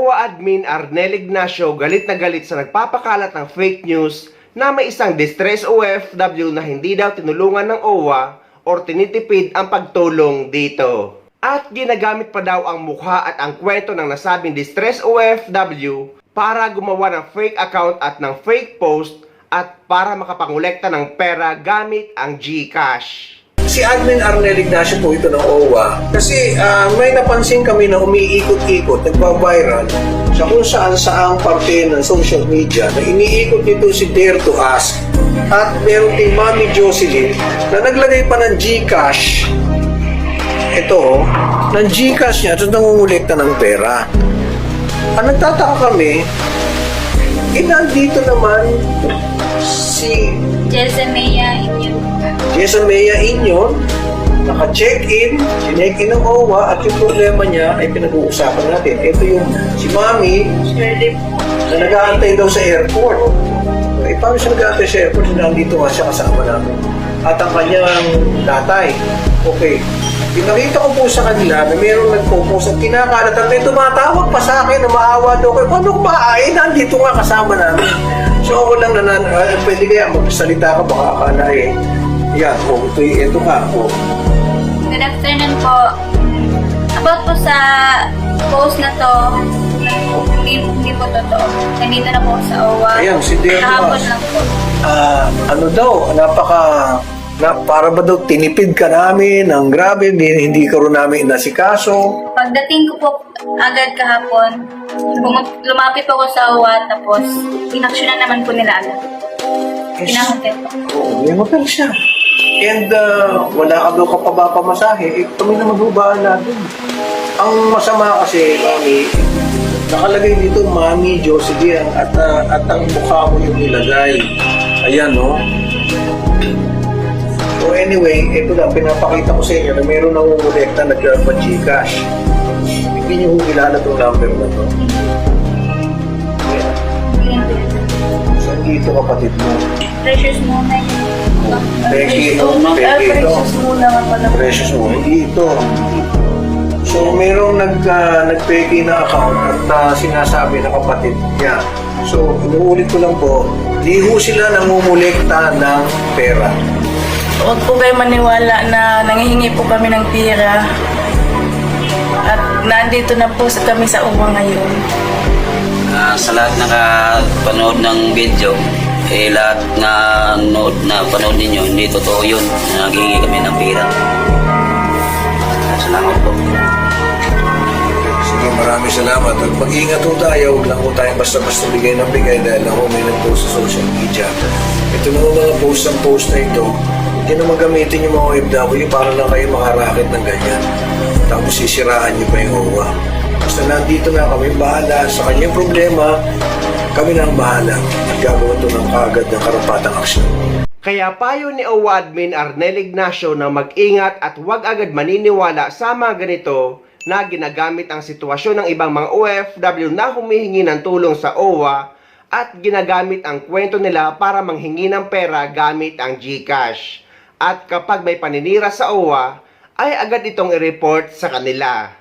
OWA admin Arnel Ignacio galit na galit sa nagpapakalat ng fake news na may isang distress OFW na hindi daw tinulungan ng OWA or tinitipid ang pagtulong dito. At ginagamit pa daw ang mukha at ang kwento ng nasabing distress OFW para gumawa ng fake account at ng fake post at para makapangolekta ng pera gamit ang GCash. Si Admin Arnel Ignacio po ito ng OWA kasi may napansin kami na umiikot-ikot, nagpa-viral sa kung saan-saang parte ng social media na iniikot nito si Dare to Ask at meron din Mami Jocelyn na naglagay pa ng GCash ng GCash niya at nangungulekta ng pera. Ang nagtataka kami, nandito naman si Jessamea Inyon, naka-check-in, sinek-in ng OWA at yung problema niya ay pinag-uusapan natin. Ito yung si Mami na nag-aantay daw sa airport. Paano siya nag-aantay sa airport? Nandito nga siya kasama namin. At ang kanyang tatay. Okay. Pinakita ko po sa kanila na mayroong nagpo-post at kinakalat at may tumatawag pa sa akin na maawa daw ko. Paano ko maaay? Nandito nga kasama namin. So ako lang pwede kaya magsalita ka baka akala yan, ito ka. Good afternoon po. About po sa post na to, hindi po totoo. Nandito na po sa OWA. Ayan, si Dare kahapon lang po. Ano daw, para ba daw tinipid ka namin ng grabe, hindi ka rin namin inasikaso. Pagdating ko po agad kahapon, lumapit po ako sa OWA, tapos inaksyonan naman po nila agad. Pinangakit po. Oo, may hotel siya. And wala ka daw kapabapamasahe, kami na magbubaan natin. Ang masama kasi, Mami, nakalagay dito Mami Jocelyn at ang mukha mo yung nilagay. Ayan, no? So anyway, ito lang, pinapakita ko sa inyo na mayroon na umulekta na GCash. Hindi niyo kilala itong number na to. Ayan. Saan dito kapatid mo? Precious moment. Becky ito. Precious muna nga pala. Precious mo. Hindi ito. So, mayroong nag-peki na account at sinasabi na kapatid niya. So, inuulit ko lang po, di ho sila namumulekta ng pera. Huwag po kayo maniwala na nangihingi po kami ng pera. At nandito na po kami sa OWA ngayon. Sa lahat nakapanood ng video, lahat na panood ninyo, hindi totoo yun. Naghihingi kami ng pera. Salamat po. Sige, maraming salamat. At mag-ingat po tayo. Huwag lang po tayong basta-basta bigay ng bigay dahil ako may nag-post sa social media. Ito naman mga post na ito, hindi naman gamitin yung mga OFW para lang kayo makaraket ng ganyan. Tapos sisiraan nyo pa yung OWA. Basta nandito na kami bahala sa kanyang problema, kami na ang bahala at gagawin ito ng kaagad ng karapatang aksyon. Kaya payo ni OWA admin Arnel Ignacio na mag-ingat at huwag agad maniniwala sa mga ganito na ginagamit ang sitwasyon ng ibang mga OFW na humihingi ng tulong sa OWA at ginagamit ang kwento nila para manghingi ng pera gamit ang GCash. At kapag may paninira sa OWA, ay agad itong i-report sa kanila.